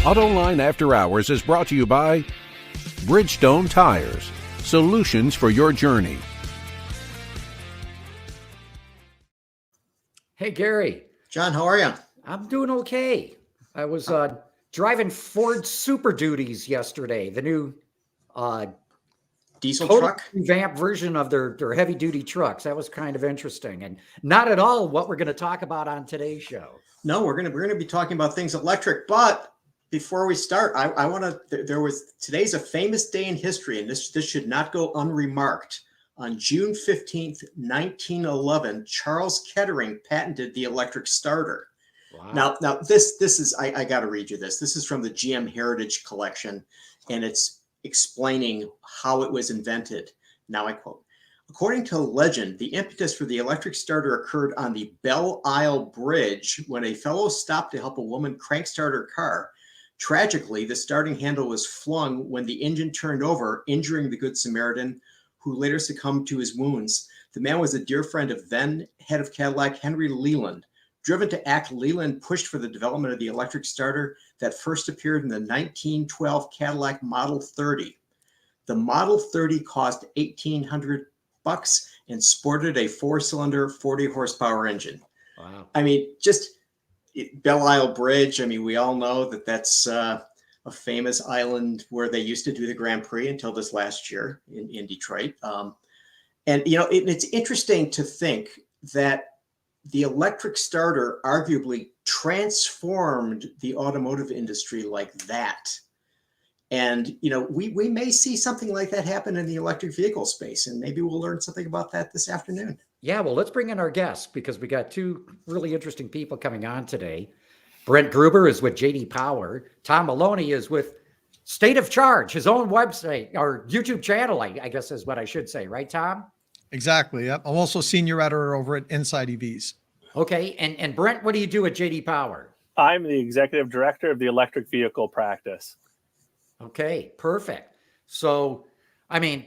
AutoLine After Hours is brought to you by Bridgestone Tires, solutions for your journey. Hey, Gary. John, how are you? I'm doing okay. I was driving Ford Super Duties yesterday, the new diesel total truck revamped version of their heavy duty trucks. That was kind of interesting and not at all what we're going to talk about on today's show. No, we're gonna be talking about things electric. But before we start, I want to. Today's a famous day in history, and this should not go unremarked. On June 15th, 1911, Charles Kettering patented the electric starter. Wow. Now this is I got to read you this. This is from the GM Heritage Collection, and it's explaining how it was invented. Now I quote. According to legend, the impetus for the electric starter occurred on the Belle Isle Bridge when a fellow stopped to help a woman crank start her car. Tragically, the starting handle was flung when the engine turned over, injuring the Good Samaritan, who later succumbed to his wounds. The man was a dear friend of then head of Cadillac, Henry Leland. Driven to act, Leland pushed for the development of the electric starter that first appeared in the 1912 Cadillac Model 30. The Model 30 cost $1,800 and sported a four-cylinder, 40 horsepower engine. Wow. I mean, just Belle Isle Bridge. I mean, we all know that that's a famous island where they used to do the Grand Prix until this last year in Detroit. And, you know, it's interesting to think that the electric starter arguably transformed the automotive industry like that. And, you know, we may see something like that happen in the electric vehicle space, and maybe we'll learn something about that this afternoon. Yeah, well, let's bring in our guests because we got two really interesting people coming on today. Brent Gruber is with JD Power. Tom Moloughney is with State of Charge, his own website or YouTube channel, I guess is what I should say. Right, Tom? Exactly. Yep. I'm also senior editor over at InsideEVs. Okay. And Brent, what do you do at JD Power? I'm the executive director of the electric vehicle practice. Okay, perfect. So, I mean,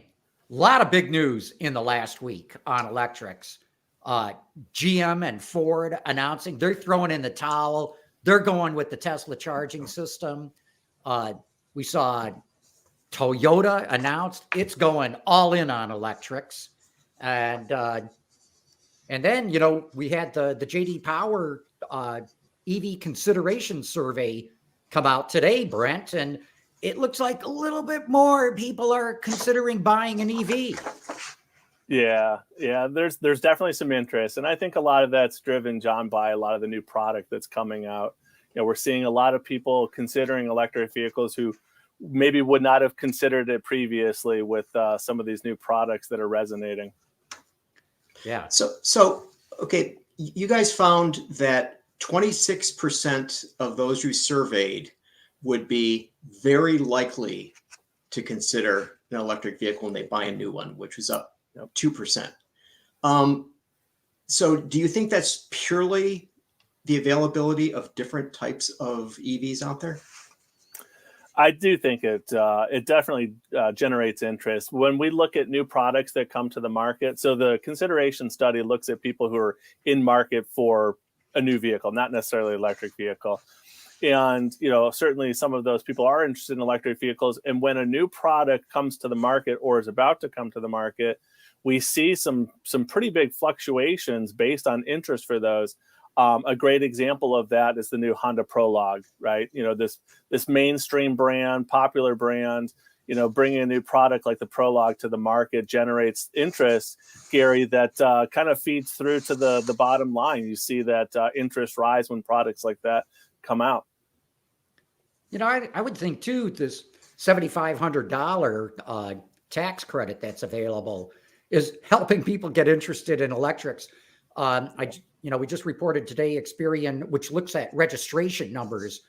a lot of big news in the last week on electrics. GM and Ford announcing they're throwing in the towel. They're going with the Tesla charging system. We saw Toyota announced it's going all in on electrics. And then, you know, we had the JD Power EV consideration survey come out today, Brent, and it looks like a little bit more people are considering buying an EV. Yeah. There's definitely some interest. And I think a lot of that's driven, John, by a lot of the new product that's coming out. You know, we're seeing a lot of people considering electric vehicles who maybe would not have considered it previously with some of these new products that are resonating. Yeah. So, okay, you guys found that 26% of those you surveyed would be very likely to consider an electric vehicle when they buy a new one, which was up 2%. So do you think that's purely the availability of different types of EVs out there? I do think it definitely generates interest. When we look at new products that come to the market, so the consideration study looks at people who are in market for a new vehicle, not necessarily electric vehicle. And, you know, certainly some of those people are interested in electric vehicles. And when a new product comes to the market or is about to come to the market, we see some pretty big fluctuations based on interest for those. A great example of that is the new Honda Prologue, right? You know, this mainstream brand, popular brand, you know, bringing a new product like the Prologue to the market generates interest, Gary, that kind of feeds through to the bottom line. You see that interest rise when products like that come out. You know, I would think too, this $7,500 tax credit that's available is helping people get interested in electrics. We just reported today Experian, which looks at registration numbers,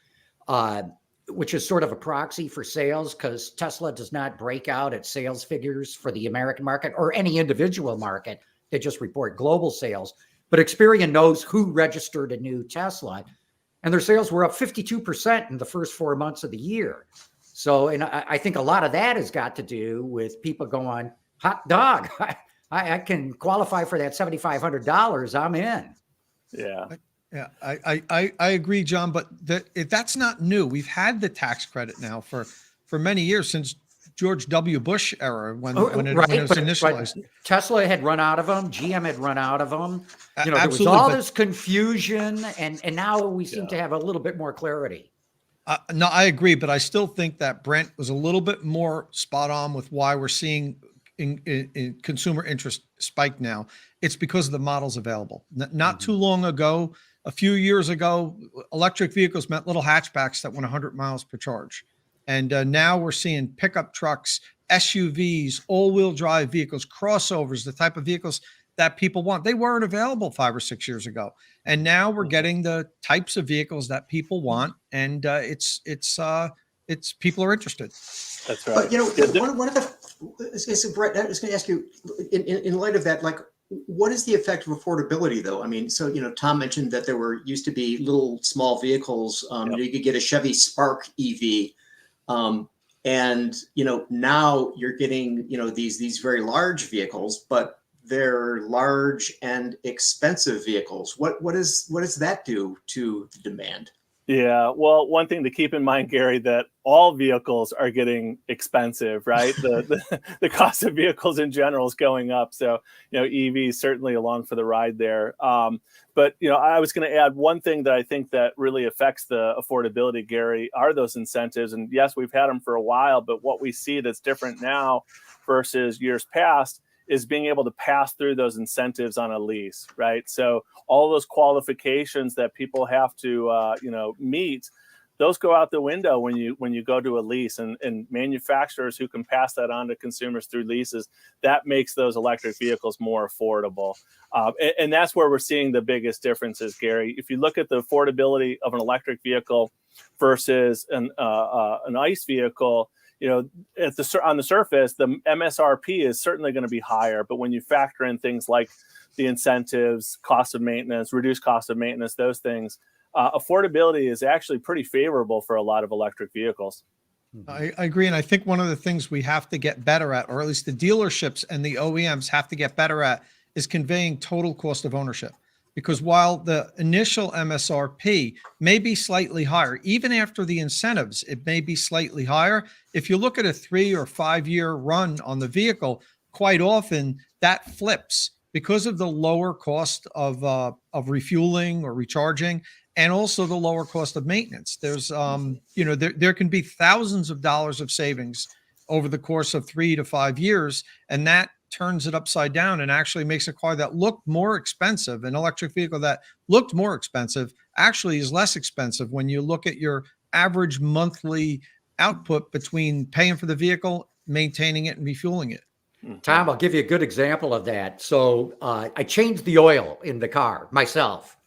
which is sort of a proxy for sales because Tesla does not break out its sales figures for the American market or any individual market. They just report global sales. But Experian knows who registered a new Tesla, and their sales were up 52% in the first 4 months of the year. So, and I think a lot of that has got to do with people going, hot dog, I can qualify for that $7,500. I'm in. Yeah. Yeah, I agree, John, but that's not new. We've had the tax credit now for many years, since George W. Bush era, when it Right, was but initialized. Tesla had run out of them. GM had run out of them. You know, there was Absolutely, all but this confusion, and now we seem Yeah. to have a little bit more clarity. no, I agree, but I still think that Brent was a little bit more spot on with why we're seeing in consumer interest spike now. It's because of the models available. Not too long ago, a few years ago, electric vehicles meant little hatchbacks that went 100 miles per charge. And now we're seeing pickup trucks, SUVs, all-wheel drive vehicles, crossovers, the type of vehicles that people want. They weren't available 5 or 6 years ago. And now we're getting the types of vehicles that people want, and it's people are interested. That's right. But you know, one of the Brett, I was going to ask you, in light of that, like, what is the effect of affordability, though? I mean, so Tom mentioned that there used to be little small vehicles. You could get a Chevy Spark EV, and now you're getting these very large vehicles, but they're large and expensive vehicles. What does that do to the demand? Yeah, well, one thing to keep in mind, Gary, that all vehicles are getting expensive, right? The cost of vehicles in general is going up. So, EVs certainly along for the ride there. But, I was going to add one thing that I think that really affects the affordability, Gary, are those incentives. And yes, we've had them for a while, but what we see that's different now versus years past is being able to pass through those incentives on a lease, right? So all those qualifications that people have to, meet, those go out the window when you go to a lease, and manufacturers who can pass that on to consumers through leases, that makes those electric vehicles more affordable. And that's where we're seeing the biggest differences, Gary. If you look at the affordability of an electric vehicle versus an ICE vehicle, on the surface, the MSRP is certainly going to be higher. But when you factor in things like the incentives, cost of maintenance, reduced cost of maintenance, those things, affordability is actually pretty favorable for a lot of electric vehicles. I agree. And I think one of the things we have to get better at, or at least the dealerships and the OEMs have to get better at, is conveying total cost of ownership. Because while the initial MSRP may be slightly higher, even after the incentives, it may be slightly higher. If you look at a 3 or 5 year run on the vehicle, quite often that flips because of the lower cost of refueling or recharging, and also the lower cost of maintenance. There's, there can be thousands of dollars of savings over the course of 3 to 5 years, and that turns it upside down and actually makes a car that looked more expensive, an electric vehicle that looked more expensive, actually is less expensive when you look at your average monthly output between paying for the vehicle, maintaining it, and refueling it. Tom, I'll give you a good example of that. So I changed the oil in the car myself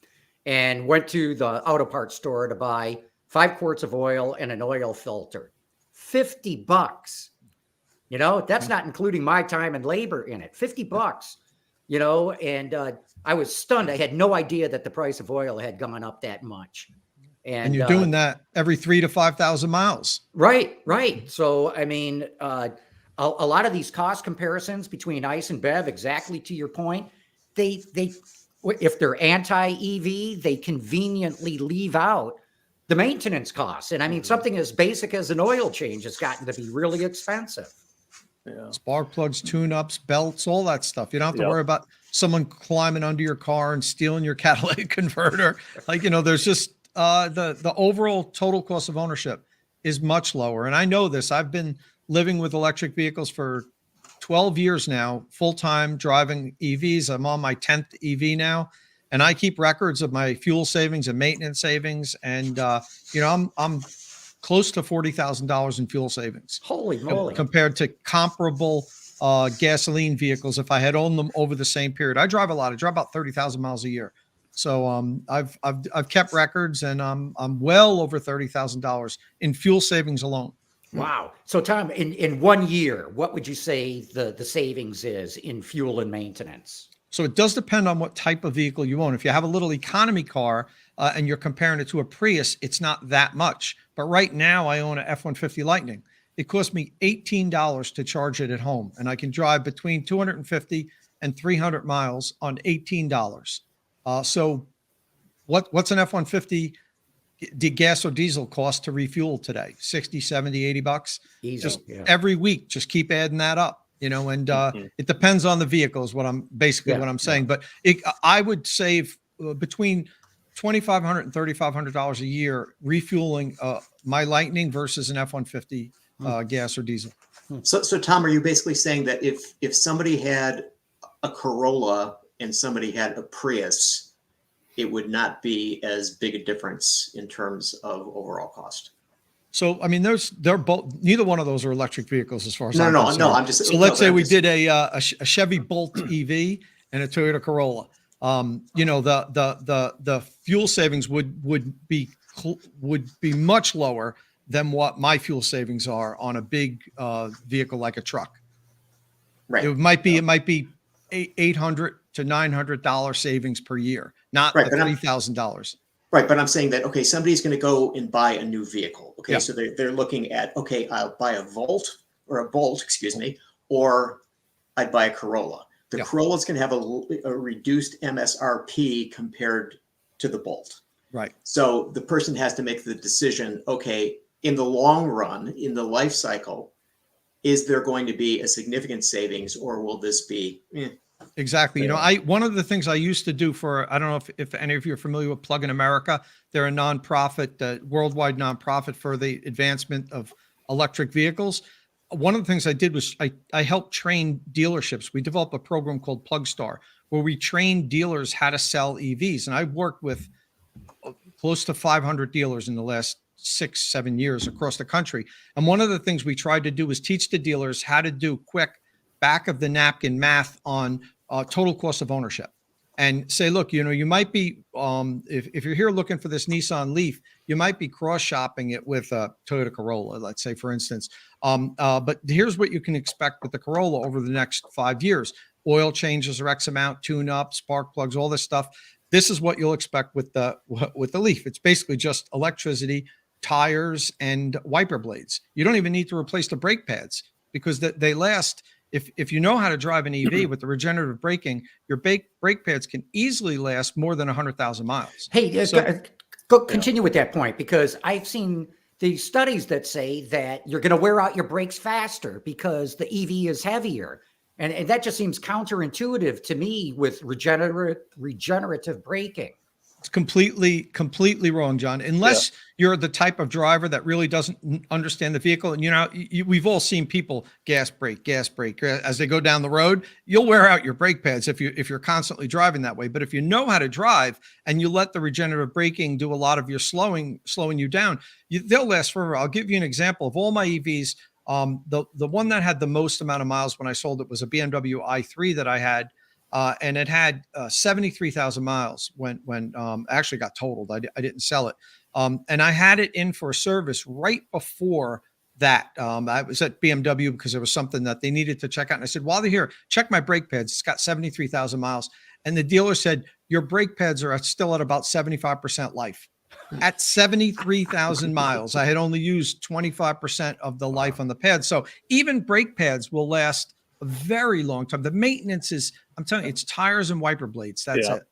and went to the auto parts store to buy 5 quarts of oil and an oil filter. $50. That's not including my time and labor in it. $50, and I was stunned. I had no idea that the price of oil had gone up that much. And you're doing that every 3,000 to 5,000 miles. Right. So, I mean, a lot of these cost comparisons between ICE and BEV, exactly to your point, they if they're anti-EV, they conveniently leave out the maintenance costs. And I mean, something as basic as an oil change has gotten to be really expensive. Yeah. Spark plugs, tune-ups, belts, all that stuff. You don't have to worry about someone climbing under your car and stealing your catalytic converter. There's just the overall total cost of ownership is much lower. And I know this. I've been living with electric vehicles for 12 years now, full-time driving EVs. I'm on my 10th EV now, and I keep records of my fuel savings and maintenance savings. And, I'm close to $40,000 in fuel savings. Holy moly. Compared to comparable gasoline vehicles if I had owned them over the same period. I drive a lot. I drive about 30,000 miles a year. So I've kept records, and I'm well over $30,000 in fuel savings alone. Wow. So Tom, in 1 year, what would you say the savings is in fuel and maintenance? So it does depend on what type of vehicle you own. If you have a little economy car and you're comparing it to a Prius, it's not that much. But right now I own a F-150 Lightning. It cost me $18 to charge it at home, and I can drive between 250 and 300 miles on $18. So what's an F-150 gas or diesel cost to refuel today? 60, 70, 80 bucks. Easy, Just yeah. every week, just keep adding that up, you know, and Mm-hmm. it depends on the vehicle is what I'm basically Yeah, what I'm saying. But I would save between $2,500 and $3,500 a year refueling my Lightning versus an F-150 gas or diesel. So Tom, are you basically saying that if somebody had a Corolla and somebody had a Prius, it would not be as big a difference in terms of overall cost? So, I mean, they're both, neither one of those are electric vehicles as far as I'm No, concerned. I'm just. So let's say I'm we just- did a Chevy Bolt EV and a Toyota Corolla. You know, the fuel savings would be much lower than what my fuel savings are on a big vehicle like a truck. Right. It might be $800 to $900 savings per year, not Right, the but I'm- $3,000. Right, but I'm saying that, okay, somebody's going to go and buy a new vehicle. Okay, Yeah. so they're looking at, okay, I'll buy a Bolt, excuse me, or I'd buy a Corolla. The Yeah. Corolla's going to have a reduced MSRP compared to the Bolt. Right. So the person has to make the decision, okay, in the long run, in the life cycle, is there going to be a significant savings, or will this be, Exactly. You know, one of the things I used to do I don't know if any of you are familiar with Plug in America. They're a nonprofit, worldwide nonprofit for the advancement of electric vehicles. One of the things I did was I helped train dealerships. We developed a program called PlugStar, where we train dealers how to sell EVs. And I've worked with close to 500 dealers in the last 6-7 years across the country. And one of the things we tried to do was teach the dealers how to do quick back of the napkin math on total cost of ownership, and say, look, you know, you might be, if you're here looking for this Nissan Leaf, you might be cross shopping it with a Toyota Corolla, let's say, for instance. But here's what you can expect with the Corolla over the next 5 years. Oil changes are X amount, tune up, spark plugs, all this stuff. This is what you'll expect with the Leaf. It's basically just electricity, tires, and wiper blades. You don't even need to replace the brake pads because they last. If you know how to drive an EV with the regenerative braking, your brake pads can easily last more than 100,000 miles. Hey, So- go continue with that point, because I've seen the studies that say that you're going to wear out your brakes faster because the EV is heavier. And that just seems counterintuitive to me with regenerative braking. It's completely wrong, John. Unless you're the type of driver that really doesn't understand the vehicle. And, you know, we've all seen people gas brake as they go down the road. You'll wear out your brake pads if you're constantly driving that way. But if you know how to drive and you let the regenerative braking do a lot of your slowing you down, they'll last forever. I'll give you an example of all my EVs. The one that had the most amount of miles when I sold it was a BMW i3 that I had. And it had 73,000 miles when actually got totaled. I didn't sell it. And I had it in for a service right before that. I was at BMW because there was something that they needed to check out. And I said, while they're here, check my brake pads. It's got 73,000 miles. And the dealer said, your brake pads are still at about 75% life. At 73,000 miles, I had only used 25% of the life on the pad. So even brake pads will last a very long time. The maintenance is, I'm telling you, it's tires and wiper blades. That's it.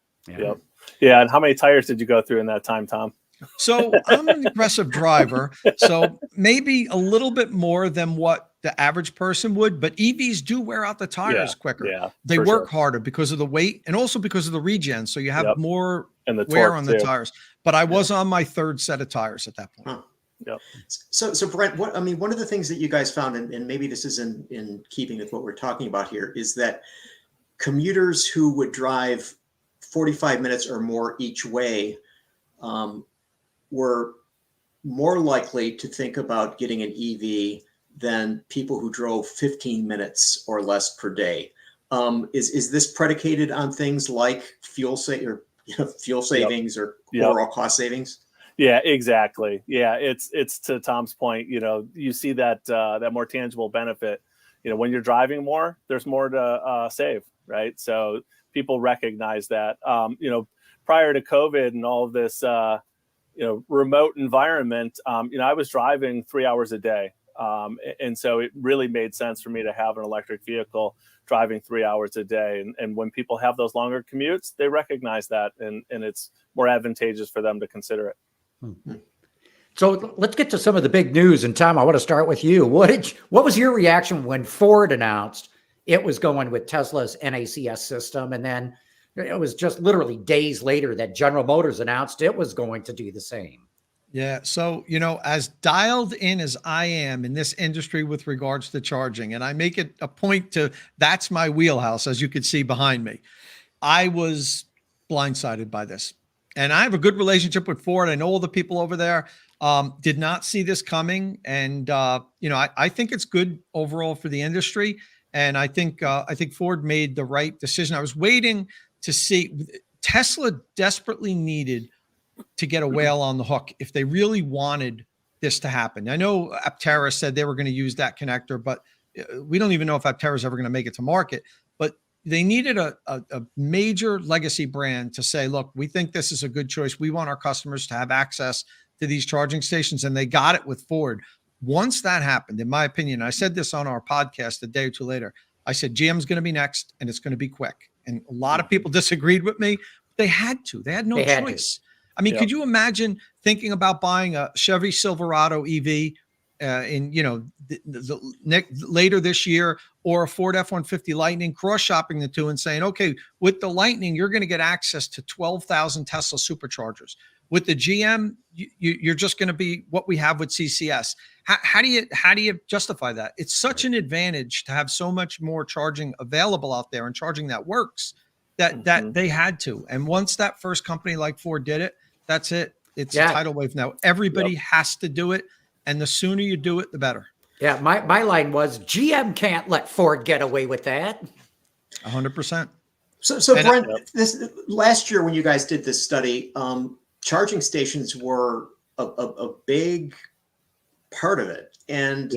Yeah. And how many tires did you go through in that time, Tom? So I'm an aggressive driver. So maybe a little bit more than what the average person would, but EVs do wear out the tires quicker. Yeah, they work harder because of the weight and also because of the regen. So you have more and the wear torque on the too. tires. But I was on my third set of tires at that point. Huh. Yep. So Brent, one of the things that you guys found, and maybe this is in keeping with what we're talking about here, is that commuters who would drive 45 minutes or more each way were more likely to think about getting an EV than people who drove 15 minutes or less per day. Is this predicated on things like fuel savings or overall cost savings? Yeah, exactly. Yeah, it's to Tom's point. You know, you see that that more tangible benefit. You know, when you're driving more, there's more to save, right? So people recognize that. You know, prior to COVID and all of this, you know, remote environment, you know, I was driving 3 hours a day, and so it really made sense for me to have an electric vehicle. driving 3 hours a day. And when people have those longer commutes, they recognize that, and it's more advantageous for them to consider it. Mm-hmm. So let's get to some of the big news. And Tom, I want to start with you. What was your reaction when Ford announced it was going with Tesla's NACS system? And then it was just literally days later that General Motors announced it was going to do the same. Yeah. So, as dialed in as I am in this industry with regards to charging, and I make it a point that's my wheelhouse, as you can see behind me, I was blindsided by this. And I have a good relationship with Ford. I know all the people over there. Did not see this coming. And, I think it's good overall for the industry. And I think Ford made the right decision. I was waiting to see. Tesla desperately needed to get a whale on the hook if they really wanted this to happen. I know Aptera said they were going to use that connector, but we don't even know if Aptera is ever going to make it to market. But they needed a major legacy brand to say, look, we think this is a good choice. We want our customers to have access to these charging stations. And they got it with Ford. Once that happened, in my opinion, I said this on our podcast a day or two later, I said, GM's going to be next and it's going to be quick. And a lot of people disagreed with me. They had to. They had no choice. I mean, could you imagine thinking about buying a Chevy Silverado EV later this year, or a Ford F-150 Lightning, cross-shopping the two and saying, okay, with the Lightning, you're going to get access to 12,000 Tesla superchargers. With the GM, you're just going to be what we have with CCS. How do you justify that? It's such an advantage to have so much more charging available out there and charging that works that they had to. And once that first company like Ford did it, that's it. It's a tidal wave now. Everybody has to do it. And the sooner you do it, the better. Yeah. My line was GM can't let Ford get away with that. 100%. So Brent, this last year when you guys did this study, charging stations were a big part of it. And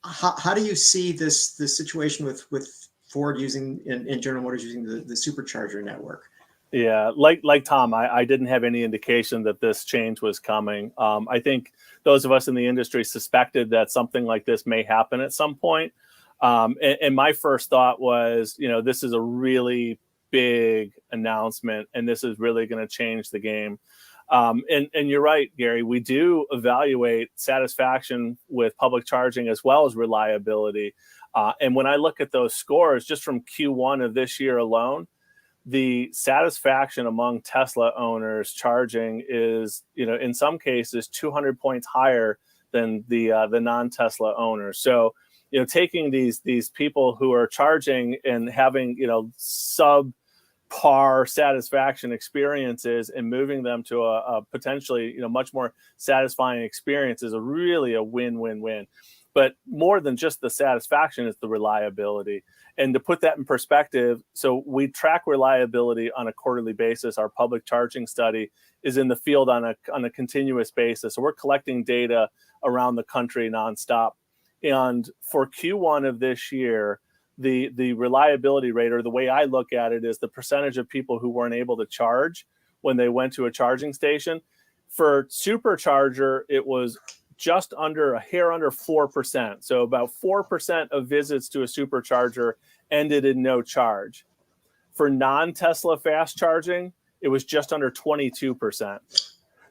how do you see this situation with Ford using and General Motors using the supercharger network? Yeah, like Tom, I didn't have any indication that this change was coming. I think those of us in the industry suspected that something like this may happen at some point. And my first thought was, this is a really big announcement, and this is really going to change the game. And you're right, Gary, we do evaluate satisfaction with public charging as well as reliability. And when I look at those scores, just from Q1 of this year alone, the satisfaction among Tesla owners charging is, in some cases 200 points higher than the non-Tesla owners. So, taking these people who are charging and having, subpar satisfaction experiences and moving them to a potentially, much more satisfying experience is really a win-win-win. But more than just the satisfaction is the reliability. And to put that in perspective, so we track reliability on a quarterly basis. Our public charging study is in the field on a continuous basis. So we're collecting data around the country nonstop. And for Q1 of this year, the reliability rate, or the way I look at it, is the percentage of people who weren't able to charge when they went to a charging station. For supercharger, it was just a hair under 4%. So about 4% of visits to a supercharger ended in no charge. For non-Tesla fast charging, it was just under 22%.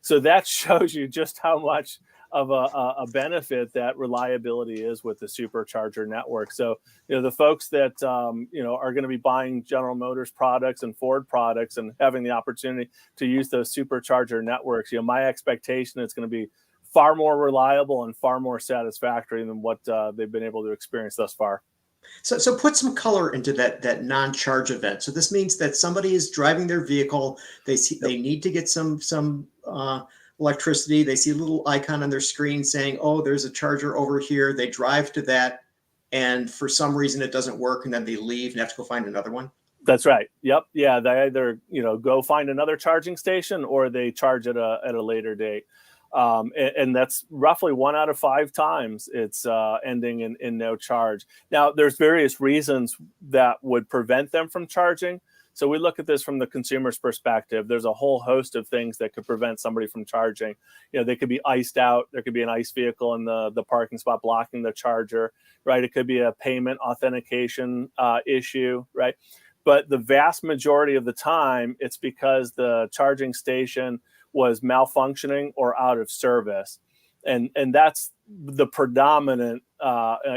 So that shows you just how much of a benefit that reliability is with the supercharger network. So, the folks that, are going to be buying General Motors products and Ford products and having the opportunity to use those supercharger networks, my expectation is going to be far more reliable and far more satisfactory than what they've been able to experience thus far. So put some color into that non-charge event. So this means that somebody is driving their vehicle. They need to get some electricity. They see a little icon on their screen saying, "Oh, there's a charger over here." They drive to that, and for some reason it doesn't work, and then they leave and have to go find another one. That's right. Yep. Yeah. They either go find another charging station or they charge at a later date. And that's roughly 1 out of 5 times it's ending in no charge. Now, there's various reasons that would prevent them from charging. So we look at this from the consumer's perspective. There's a whole host of things that could prevent somebody from charging. They could be iced out. There could be an ICE vehicle in the parking spot blocking the charger, right? It could be a payment authentication issue, right? But the vast majority of the time, it's because the charging station was malfunctioning or out of service. And that's the predominant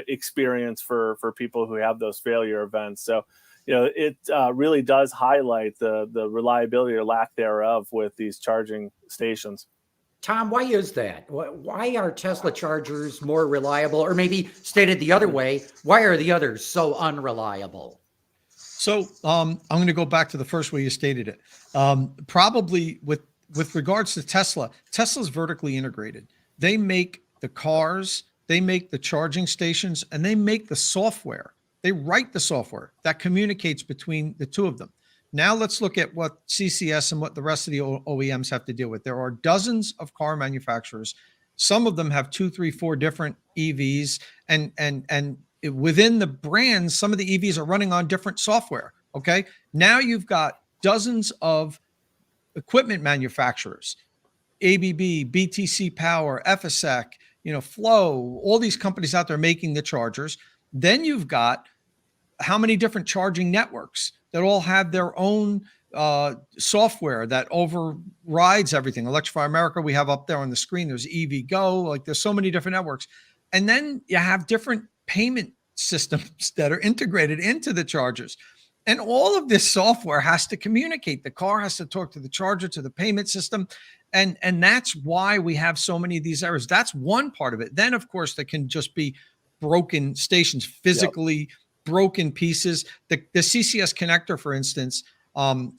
experience for people who have those failure events. So, it really does highlight the reliability or lack thereof with these charging stations. Tom, why is that? Why are Tesla chargers more reliable? Or maybe stated the other way, why are the others so unreliable? So I'm going to go back to the first way you stated it. Probably with regards to Tesla's vertically integrated. They make the cars, they make the charging stations, and they make the software. They write the software that communicates between the two of them. Now let's look at what CCS and what the rest of the OEMs have to deal with. There are dozens of car manufacturers. Some of them have 2, 3, 4 different EVs, and within the brands, some of the EVs are running on different software. Okay. Now you've got dozens of equipment manufacturers, ABB, BTC Power, FSEC, Flow, all these companies out there making the chargers. Then you've got how many different charging networks that all have their own software that overrides everything. Electrify America, we have up there on the screen, there's EVgo, like there's so many different networks. And then you have different payment systems that are integrated into the chargers. And all of this software has to communicate. The car has to talk to the charger, to the payment system. And that's why we have so many of these errors. That's one part of it. Then, of course, there can just be broken stations, physically broken pieces. The CCS connector, for instance,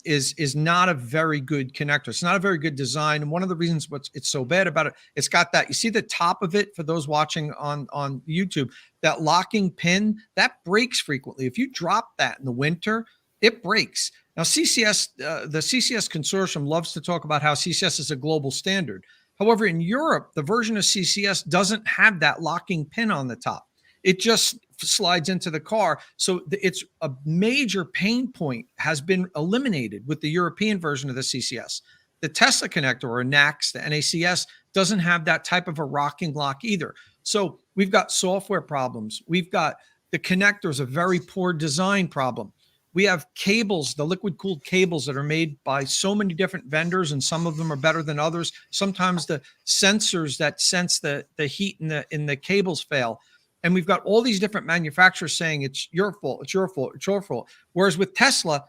is not a very good connector. It's not a very good design. And one of the reasons it's so bad about it, it's got that, you see the top of it for those watching on YouTube, that locking pin, that breaks frequently. If you drop that in the winter, it breaks. Now, CCS, the CCS consortium loves to talk about how CCS is a global standard. However, in Europe, the version of CCS doesn't have that locking pin on the top. It just slides into the car. So it's a major pain point has been eliminated with the European version of the CCS. The Tesla connector, or NACS, the NACS, doesn't have that type of a rocking lock either. So we've got software problems. We've got the connectors, a very poor design problem. We have cables, the liquid cooled cables that are made by so many different vendors, and some of them are better than others. Sometimes the sensors that sense the heat in the cables fail. And we've got all these different manufacturers saying it's your fault, it's your fault, it's your fault. Whereas with Tesla,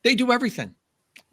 they do everything.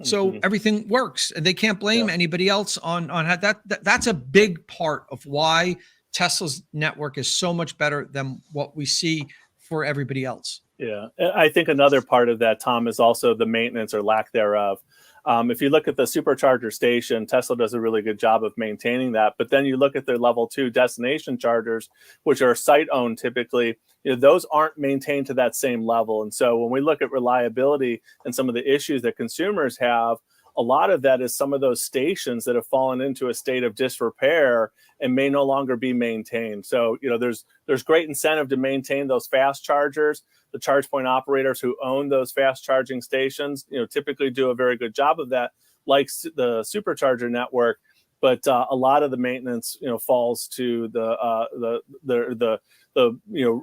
So everything works, and they can't blame anybody else on that. That's a big part of why Tesla's network is so much better than what we see for everybody else. Yeah, I think another part of that, Tom, is also the maintenance or lack thereof. If you look at the supercharger station, Tesla does a really good job of maintaining that. But then you look at their level 2 destination chargers, which are site-owned typically, those aren't maintained to that same level. And so when we look at reliability and some of the issues that consumers have, a lot of that is some of those stations that have fallen into a state of disrepair and may no longer be maintained. So, there's great incentive to maintain those fast chargers. The charge point operators who own those fast charging stations, typically do a very good job of that, like the supercharger network. But a lot of the maintenance, falls to the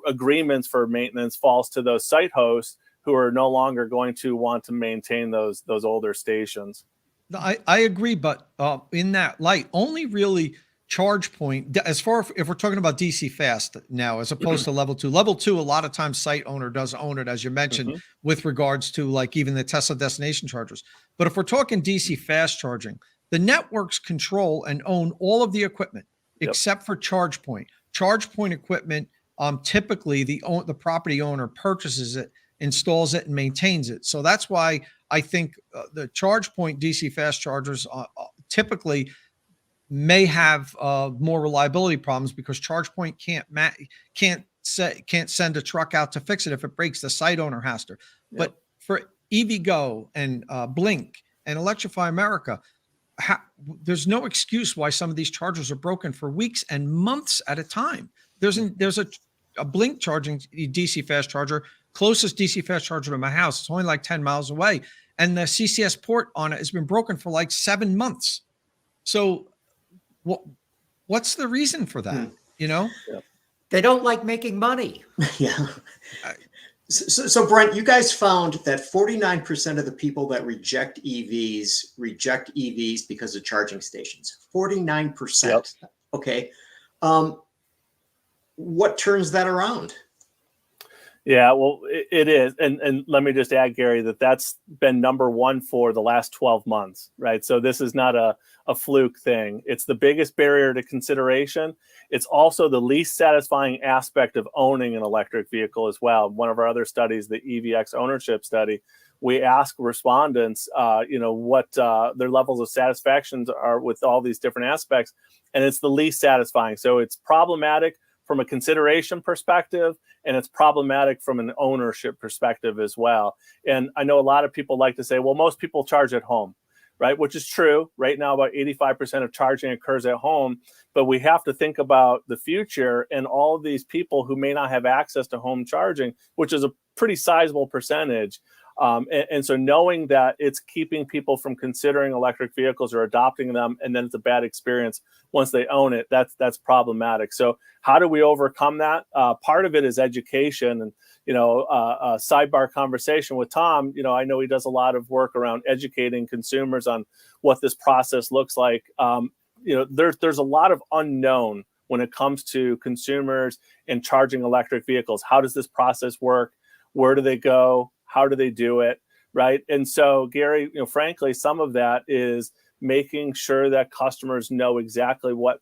agreements for maintenance falls to those site hosts who are no longer going to want to maintain those older stations. I agree, but in that light, only really charge point, as far if we're talking about DC fast now, as opposed to level 2. Level 2, a lot of times site owner does own it, as you mentioned, with regards to like even the Tesla destination chargers. But if we're talking DC fast charging, the networks control and own all of the equipment except for charge point. Charge point equipment, typically the property owner purchases it, installs it, and maintains it. So that's why I think the charge point DC fast chargers typically may have more reliability problems, because charge point can't send a truck out to fix it. If it breaks, the site owner has to. But for EVgo and Blink and Electrify America, there's no excuse why some of these chargers are broken for weeks and months at a time. There's a Blink charging DC fast charger, closest DC fast charger to my house. It's only like 10 miles away. and the CCS port on it has been broken for like 7 months. So what's the reason for that? You know? They don't like making money. Yeah. So Brent, you guys found that 49% of the people that reject EVs because of charging stations. 49%. Yep. Okay. What turns that around? Yeah, well, it is. And let me just add, Gary, that's been number one for the last 12 months, right? So this is not a fluke thing. It's the biggest barrier to consideration. It's also the least satisfying aspect of owning an electric vehicle as well. One of our other studies, the EVX ownership study, we ask respondents, what their levels of satisfaction are with all these different aspects, and it's the least satisfying. So it's problematic from a consideration perspective, and it's problematic from an ownership perspective as well. And I know a lot of people like to say, well, most people charge at home, right? Which is true. Right now, about 85% of charging occurs at home, but we have to think about the future and all of these people who may not have access to home charging, which is a pretty sizable percentage. And so knowing that it's keeping people from considering electric vehicles or adopting them, and then it's a bad experience once they own it, that's problematic. So how do we overcome that? Part of it is education, and a sidebar conversation with Tom. I know he does a lot of work around educating consumers on what this process looks like. There's a lot of unknown when it comes to consumers and charging electric vehicles. How does this process work? Where do they go? How do they do it? Right. And so, Gary, frankly, some of that is making sure that customers know exactly what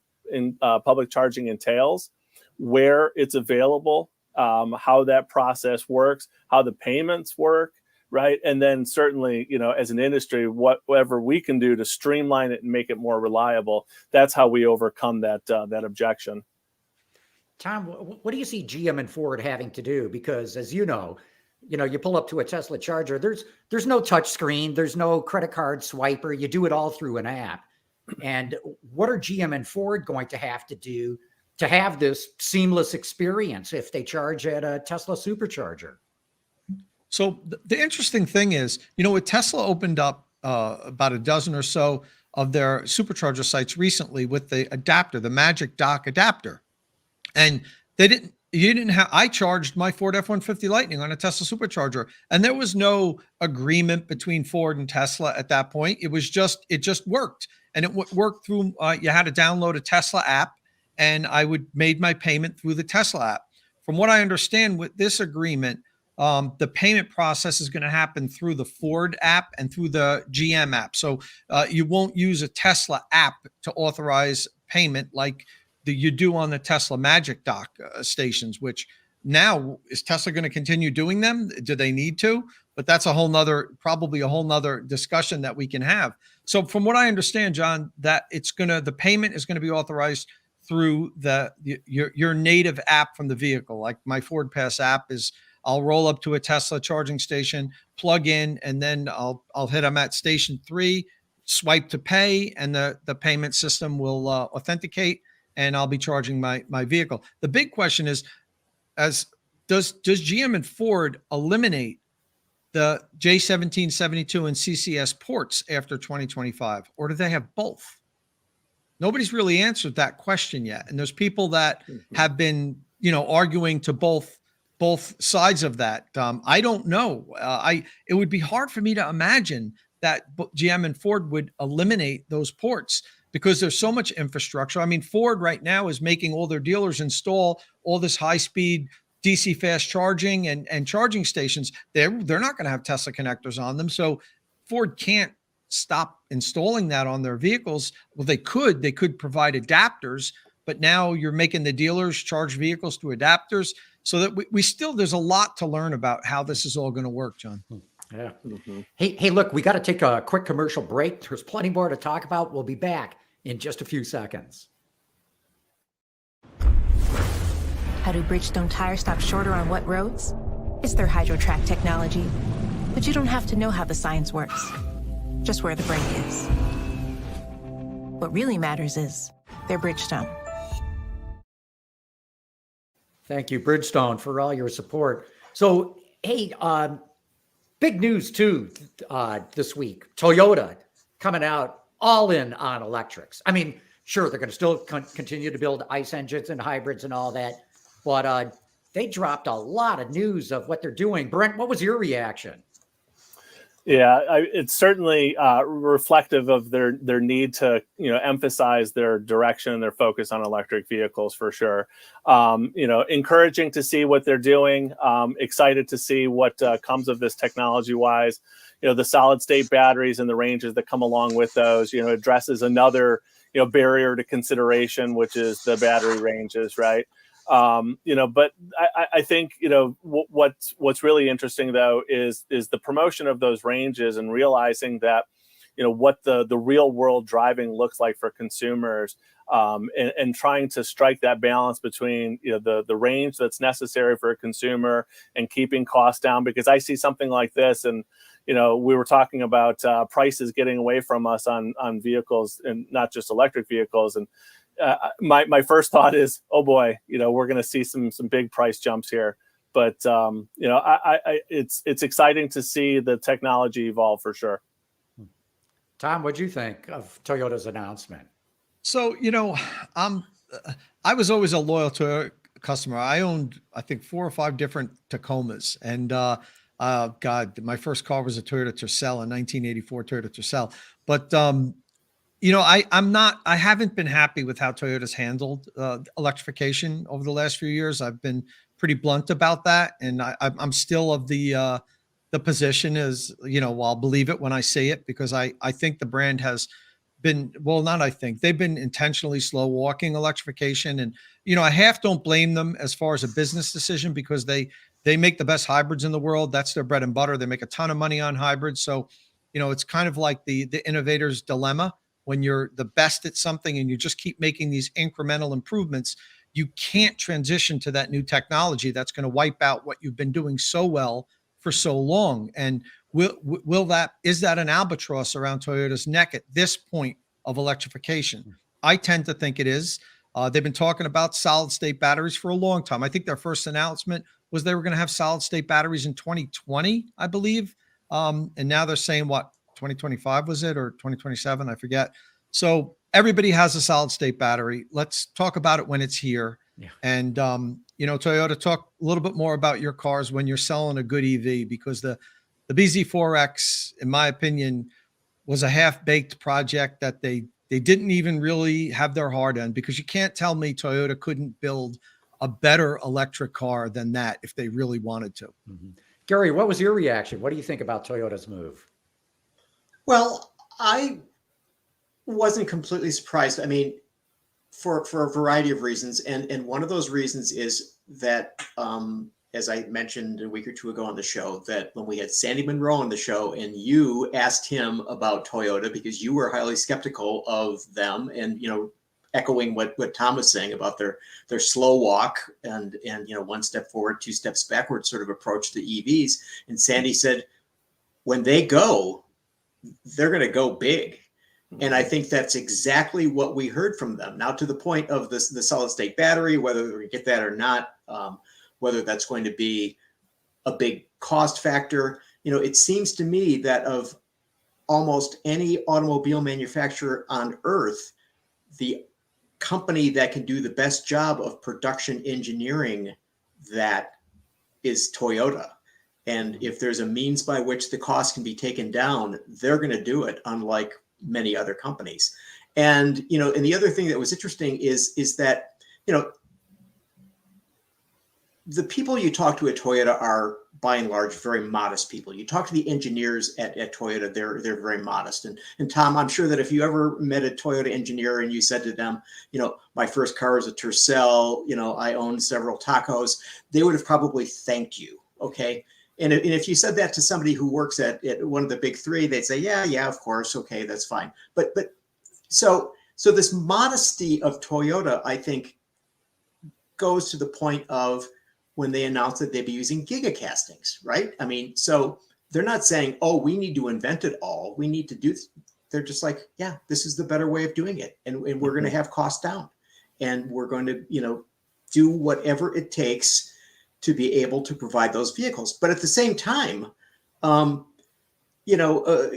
public charging entails, where it's available, how that process works, how the payments work. Right. And then certainly, as an industry, whatever we can do to streamline it and make it more reliable, that's how we overcome that objection. Tom, what do you see GM and Ford having to do? Because as you pull up to a Tesla charger, there's no touch screen, there's no credit card swiper. You do it all through an app. And what are GM and Ford going to have to do to have this seamless experience if they charge at a Tesla supercharger? So the interesting thing is, Tesla opened up about a dozen or so of their supercharger sites recently with the adapter, the Magic Dock adapter. And I charged my Ford F-150 Lightning on a Tesla supercharger, and there was no agreement between Ford and Tesla at that point. It just worked. And it worked through, you had to download a Tesla app, and I made my payment through the Tesla app. From what I understand with this agreement, the payment process is going to happen through the Ford app and through the GM app. So you won't use a Tesla app to authorize payment like you do on the Tesla Magic Dock stations, which now is Tesla going to continue doing them? Do they need to? But that's probably a whole nother discussion that we can have. So from what I understand, John, that the payment is going to be authorized through your native app from the vehicle. Like my Ford Pass app I'll roll up to a Tesla charging station, plug in, and then I'll hit them at station 3, swipe to pay, and the payment system will authenticate, and I'll be charging my vehicle. The big question is, does GM and Ford eliminate the J1772 and CCS ports after 2025, or do they have both? Nobody's really answered that question yet, and there's people that have been, arguing to both sides of that. I don't know. It would be hard for me to imagine that GM and Ford would eliminate those ports, because there's so much infrastructure. I mean, Ford right now is making all their dealers install all this high-speed DC fast charging and charging stations. They're not going to have Tesla connectors on them. So Ford can't stop installing that on their vehicles. Well, they could provide adapters, but now you're making the dealers charge vehicles to adapters. So that there's a lot to learn about how this is all going to work, John. Yeah. Mm-hmm. Hey, look, we got to take a quick commercial break. There's plenty more to talk about. We'll be back in just a few seconds. How do Bridgestone tires stop shorter on wet roads? It's their HydroTrack technology. But you don't have to know how the science works, just where the brake is. What really matters is their Bridgestone. Thank you, Bridgestone, for all your support. So, hey, big news too this week. Toyota coming out all in on electrics. I mean, sure, they're going to still continue to build ICE engines and hybrids and all that, but they dropped a lot of news of what they're doing. Brent, what was your reaction? Yeah, it's certainly reflective of their need to emphasize their direction and their focus on electric vehicles for sure. Encouraging to see what they're doing. Excited to see what comes of this technology wise. The solid state batteries and the ranges that come along with those. Addresses another barrier to consideration, which is the battery ranges, right? But I think what's really interesting though is the promotion of those ranges and realizing that what the real world driving looks like for consumers, and trying to strike that balance between the range that's necessary for a consumer and keeping costs down. Because I see something like this, and we were talking about prices getting away from us on vehicles, and not just electric vehicles, and my first thought is, oh boy, we're going to see some big price jumps here. But it's exciting to see the technology evolve for sure. Tom, what'd you think of Toyota's announcement? So I was always a loyal Toyota customer. I owned, I think, 4 or 5 different Tacomas, and God, my first car was a Toyota Tercel, a 1984 Toyota Tercel. But I haven't been happy with how Toyota's handled electrification over the last few years. I've been pretty blunt about that. And I'm still of the position is, I'll believe it when I see it, because I think the brand has been, they've been intentionally slow walking electrification. And, I half don't blame them as far as a business decision, because they make the best hybrids in the world. That's their bread and butter. They make a ton of money on hybrids. So, it's kind of like the innovator's dilemma. When you're the best at something and you just keep making these incremental improvements, you can't transition to that new technology that's going to wipe out what you've been doing so well for so long. And is that an albatross around Toyota's neck at this point of electrification? I tend to think it is. They've been talking about solid state batteries for a long time. I think their first announcement was they were going to have solid state batteries in 2020, I believe. And now they're saying 2025 was it, or 2027? I forget. So everybody has a solid state battery. Let's talk about it when it's here. Yeah. And, Toyota, talk a little bit more about your cars when you're selling a good EV, because the BZ4X, in my opinion, was a half-baked project that they didn't even really have their heart on, because you can't tell me Toyota couldn't build a better electric car than that if they really wanted to. Mm-hmm. Gary, what was your reaction? What do you think about Toyota's move? Well, I wasn't completely surprised. I mean, for a variety of reasons. And one of those reasons is that, as I mentioned a week or two ago on the show, that when we had Sandy Monroe on the show and you asked him about Toyota because you were highly skeptical of them, and, echoing what Tom was saying about their slow walk and one step forward, 2 steps backward sort of approach to EVs. And Sandy said, when they go, they're going to go big. And I think that's exactly what we heard from them. Now, to the point of the solid state battery, whether we get that or not, whether that's going to be a big cost factor, it seems to me that of almost any automobile manufacturer on earth, the company that can do the best job of production engineering that is Toyota. And if there's a means by which the cost can be taken down, they're going to do it, unlike many other companies. And, and the other thing that was interesting is that, the people you talk to at Toyota are, by and large, very modest people. You talk to the engineers at Toyota, they're very modest. And Tom, I'm sure that if you ever met a Toyota engineer and you said to them, my first car was a Tercel, I own several Tacos, they would have probably thanked you. Okay. And if you said that to somebody who works at one of the big three, they'd say, yeah, of course. Okay, that's fine. But so this modesty of Toyota, I think, goes to the point of when they announced that they'd be using gigacastings, right? I mean, so they're not saying, oh, we need to invent it all. We need to do, they're just like, yeah, this is the better way of doing it. And we're going to have costs down, and we're going to, do whatever it takes to be able to provide those vehicles. But at the same time, You know,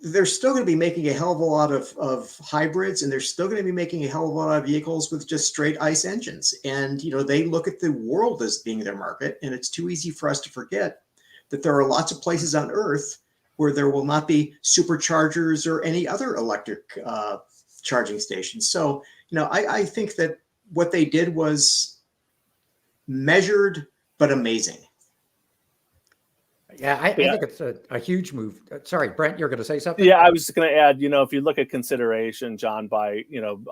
they're still going to be making a hell of a lot of hybrids, and they're still going to be making a hell of a lot of vehicles with just straight ICE engines. And, you know, they look at the world as being their market, and it's too easy for us to forget that there are lots of places on Earth where there will not be superchargers or any other electric charging stations. So, you know, I think that what they did was measured but amazing. Yeah, I think it's a huge move. Sorry, Brent, you're going to say something? Yeah, I was just going to add, you know, if you look at consideration, John, by, you know,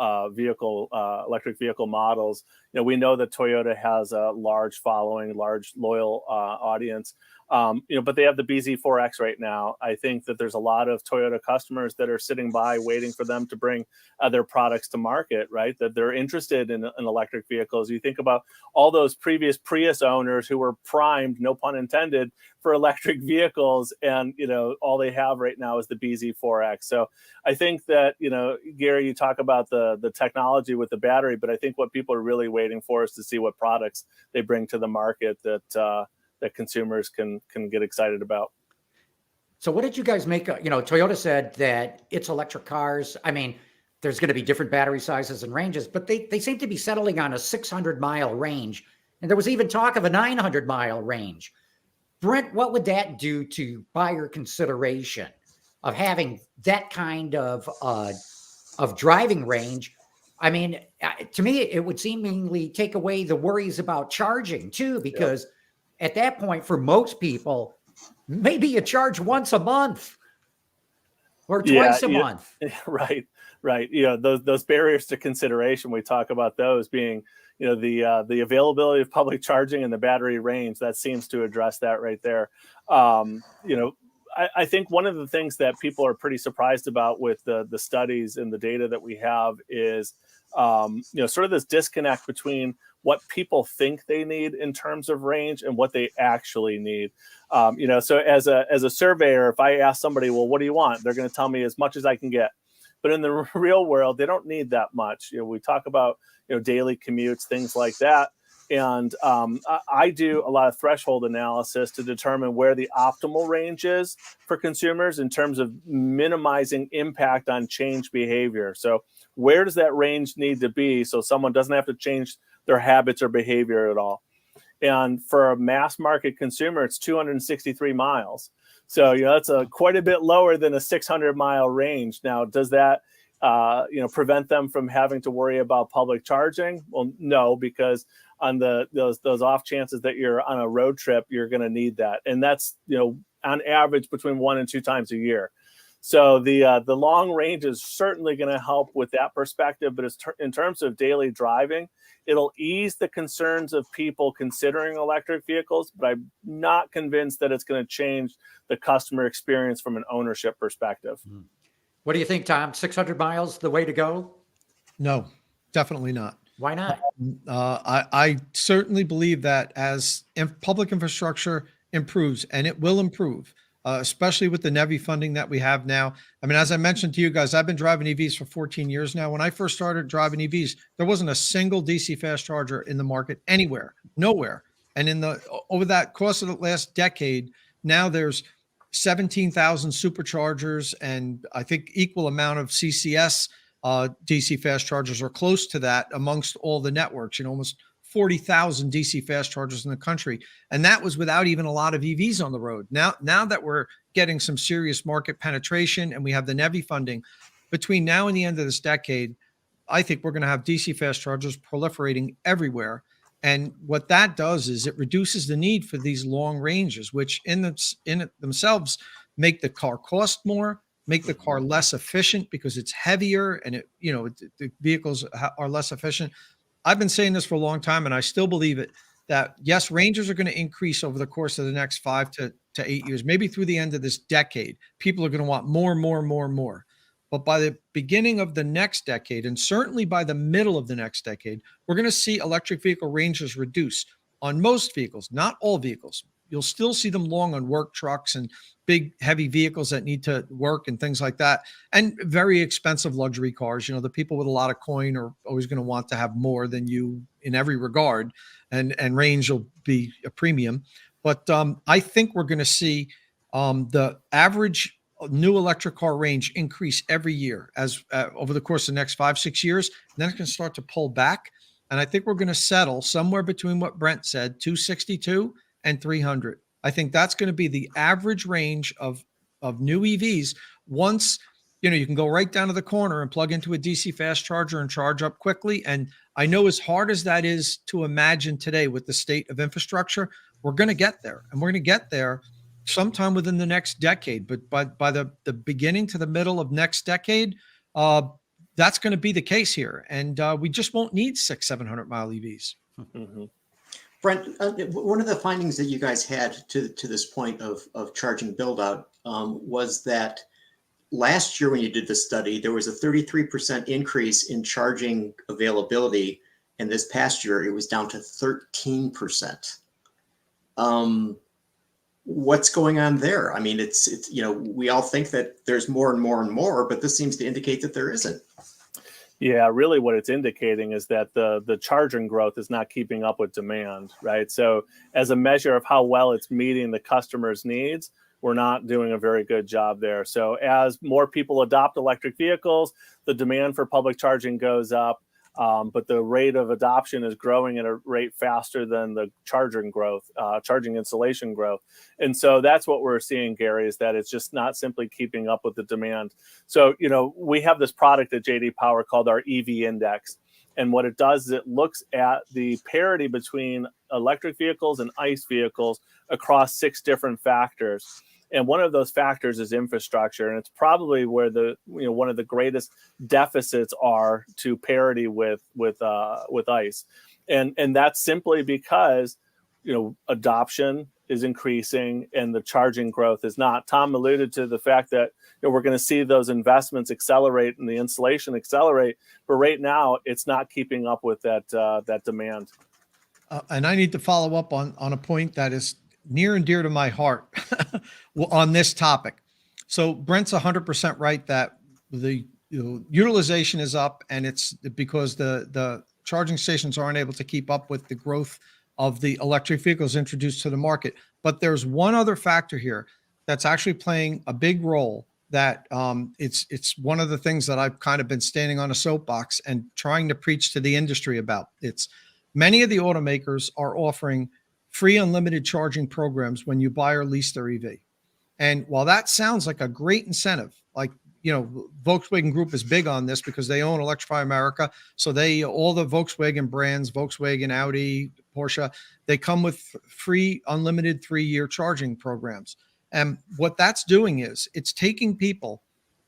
electric vehicle models, you know, we know that Toyota has a large following, large loyal audience. You know, but they have the BZ4X right now. I think that there's a lot of Toyota customers that are sitting by waiting for them to bring their products to market, right? That they're interested in electric vehicles. You think about all those previous Prius owners who were primed, no pun intended, for electric vehicles. And, you know, all they have right now is the BZ4X. So I think that, you know, Gary, you talk about the technology with the battery, but I think what people are really waiting for is to see what products they bring to the market that consumers can get excited about. So what did you guys make? You know, Toyota said that its electric cars, I mean, there's going to be different battery sizes and ranges, but they seem to be settling on a 600-mile range. And there was even talk of a 900-mile range. Brent, what would that do to buyer consideration of having that kind of driving range? I mean, to me, it would seemingly take away the worries about charging too, because at that point, for most people, maybe you charge once a month or twice a month. Right. You know, those barriers to consideration, we talk about those being, you know, the availability of public charging and the battery range. That seems to address that right there. You know, I think one of the things that people are pretty surprised about with the studies and the data that we have is, you know, sort of this disconnect between what people think they need in terms of range and what they actually need. You know, so as a surveyor, if I ask somebody, well, what do you want? They're going to tell me as much as I can get. But in the real world, they don't need that much. You know, we talk about, you know, daily commutes, things like that. And I do a lot of threshold analysis to determine where the optimal range is for consumers in terms of minimizing impact on change behavior. So where does that range need to be so someone doesn't have to change their habits or behavior at all? And for a mass market consumer, it's 263 miles. So, you know, that's quite a bit lower than a 600-mile range. Now, does that, you know, prevent them from having to worry about public charging? Well, no, because on those off chances that you're on a road trip, you're going to need that. And that's, you know, on average between 1 and 2 times a year. So the long range is certainly going to help with that perspective. But in terms of daily driving, it'll ease the concerns of people considering electric vehicles. But I'm not convinced that it's going to change the customer experience from an ownership perspective. What do you think, Tom? 600 miles the way to go? No, definitely not. Why not? I certainly believe that as public infrastructure improves, and it will improve, especially with the NEVI funding that we have now. I mean, as I mentioned to you guys, I've been driving EVs for 14 years now. When I first started driving EVs, there wasn't a single DC fast charger in the market anywhere, nowhere. And over that course of the last decade, now there's 17,000 superchargers, and I think equal amount of CCS DC fast chargers, or close to that, amongst all the networks. You know, almost 40,000 DC fast chargers in the country. And that was without even a lot of EVs on the road. Now that we're getting some serious market penetration and we have the NEVI funding, between now and the end of this decade, I think we're going to have DC fast chargers proliferating everywhere. And what that does is it reduces the need for these long ranges, which in themselves make the car cost more, make the car less efficient because it's heavier, and the vehicles are less efficient. I've been saying this for a long time, and I still believe it, that yes, ranges are going to increase over the course of the next 5 to 8 years, maybe through the end of this decade. People are going to want more. But by the beginning of the next decade, and certainly by the middle of the next decade, we're going to see electric vehicle ranges reduce on most vehicles, not all vehicles. You'll still see them long on work trucks and big, heavy vehicles that need to work and things like that, and very expensive luxury cars. You know, the people with a lot of coin are always going to want to have more than you in every regard, and range will be a premium. But I think we're going to see The average new electric car range increase every year as over the course of the next 5-6 years. And then it can start to pull back. And I think we're going to settle somewhere between what Brent said, 262 and 300. I think that's going to be the average range of new EVs. Once, you can go right down to the corner and plug into a DC fast charger and charge up quickly. And I know as hard as that is to imagine today with the state of infrastructure, we're going to get there, and we're going to get there sometime within the next decade. But by the beginning to the middle of next decade, that's going to be the case here. And we just won't need 600-700 mile EVs. Mm-hmm. Brent, one of the findings that you guys had to this point of charging build out was that last year when you did the study, there was a 33% increase in charging availability. And this past year, it was down to 13%. What's going on there? I mean, it's we all think that there's more and more and more, but this seems to indicate that there isn't. Yeah, really what it's indicating is that the charging growth is not keeping up with demand, right? So as a measure of how well it's meeting the customer's needs, we're not doing a very good job there. So as more people adopt electric vehicles, the demand for public charging goes up. But the rate of adoption is growing at a rate faster than the charging growth, charging installation growth. And so that's what we're seeing, Gary, is that it's just not simply keeping up with the demand. So, we have this product at JD Power called our EV Index. And what it does is it looks at the parity between electric vehicles and ICE vehicles across 6 different factors. And one of those factors is infrastructure, and it's probably where one of the greatest deficits are to parity with ICE, and that's simply because adoption is increasing and the charging growth is not. Tom alluded to the fact that we're going to see those investments accelerate and the installation accelerate, but right now it's not keeping up with that demand. And I need to follow up on a point that is near and dear to my heart on this topic. So Brent's 100% right that the utilization is up, and it's because the charging stations aren't able to keep up with the growth of the electric vehicles introduced to the market. But there's one other factor here that's actually playing a big role that it's one of the things that I've kind of been standing on a soapbox and trying to preach to the industry about. It's many of the automakers are offering free unlimited charging programs when you buy or lease their EV. And while that sounds like a great incentive, like, Volkswagen Group is big on this because they own Electrify America. So all the Volkswagen brands, Volkswagen, Audi, Porsche, they come with free unlimited 3-year charging programs. And what that's doing is it's taking people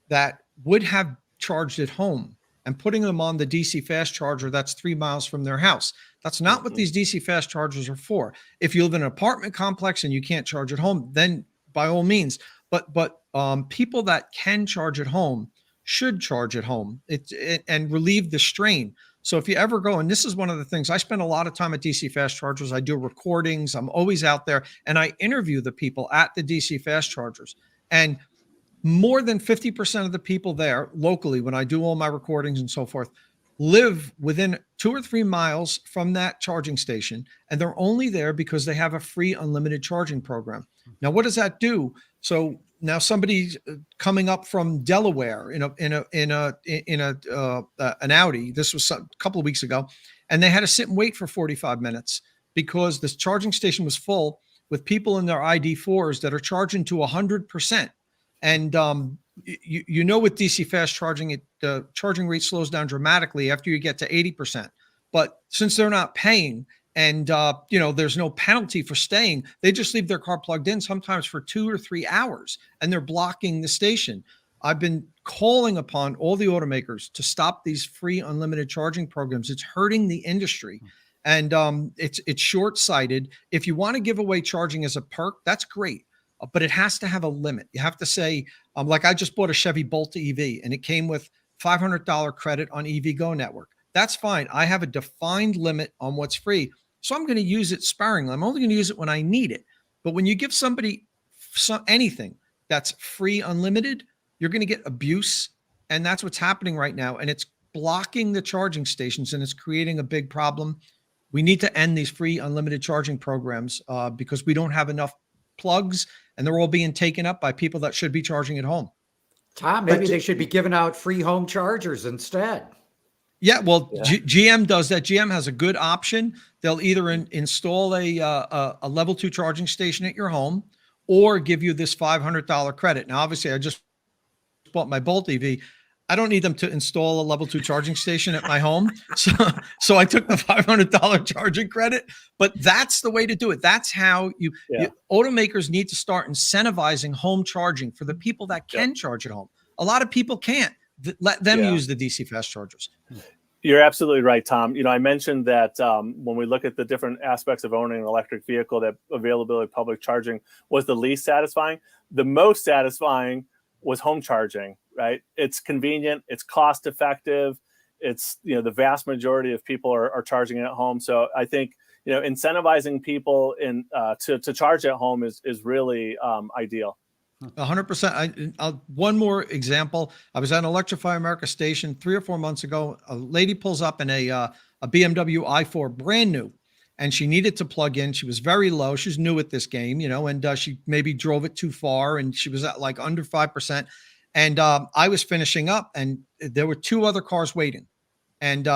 that would have charged at home and putting them on the DC fast charger that's 3 miles from their house. That's not what these DC fast chargers are for. If you live in an apartment complex and you can't charge at home, then by all means. But people that can charge at home should charge at home and relieve the strain. So if you ever go, and this is one of the things, I spend a lot of time at DC fast chargers. I do recordings. I'm always out there, and I interview the people at the DC fast chargers. And more than 50% of the people there locally, when I do all my recordings and so forth, live within 2 or 3 miles from that charging station, and they're only there because they have a free unlimited charging program. Now, what does that do? So now somebody's coming up from Delaware in an Audi. This was a couple of weeks ago, and they had to sit and wait for 45 minutes because this charging station was full with people in their ID4s that are charging to 100%. And with DC fast charging, the charging rate slows down dramatically after you get to 80%. But since they're not paying and, there's no penalty for staying, they just leave their car plugged in sometimes for 2 or 3 hours, and they're blocking the station. I've been calling upon all the automakers to stop these free unlimited charging programs. It's hurting the industry. And it's short-sighted. If you want to give away charging as a perk, that's great. But it has to have a limit. You have to say, like I just bought a Chevy Bolt EV, and it came with $500 credit on EVgo network. That's fine. I have a defined limit on what's free. So I'm going to use it sparingly. I'm only going to use it when I need it. But when you give somebody anything that's free, unlimited, you're going to get abuse. And that's what's happening right now. And it's blocking the charging stations, and it's creating a big problem. We need to end these free, unlimited charging programs because we don't have enough plugs, and they're all being taken up by people that should be charging at home. Tom, maybe they should be giving out free home chargers instead. Yeah, well, GM does that. GM has a good option. They'll either install a level 2 charging station at your home or give you this $500 credit. Now, obviously, I just bought my Bolt EV. I don't need them to install a level 2 charging station at my home. So I took the $500 charging credit, but that's the way to do it. That's how you automakers need to start incentivizing home charging for the people that can charge at home. A lot of people can't. Let them use the DC fast chargers. You're absolutely right, Tom. I mentioned that when we look at the different aspects of owning an electric vehicle, that availability of public charging was the least satisfying. The most satisfying was home charging, right? It's convenient, it's cost effective. It's, the vast majority of people are charging at home. So I think, incentivizing people to charge at home is really ideal. 100%. One more example. I was at an Electrify America station 3 or 4 months ago. A lady pulls up in a BMW i4, brand new, and she needed to plug in. She was very low. She was new at this game, and she maybe drove it too far, and she was at like under 5%. And I was finishing up, and there were 2 other cars waiting, and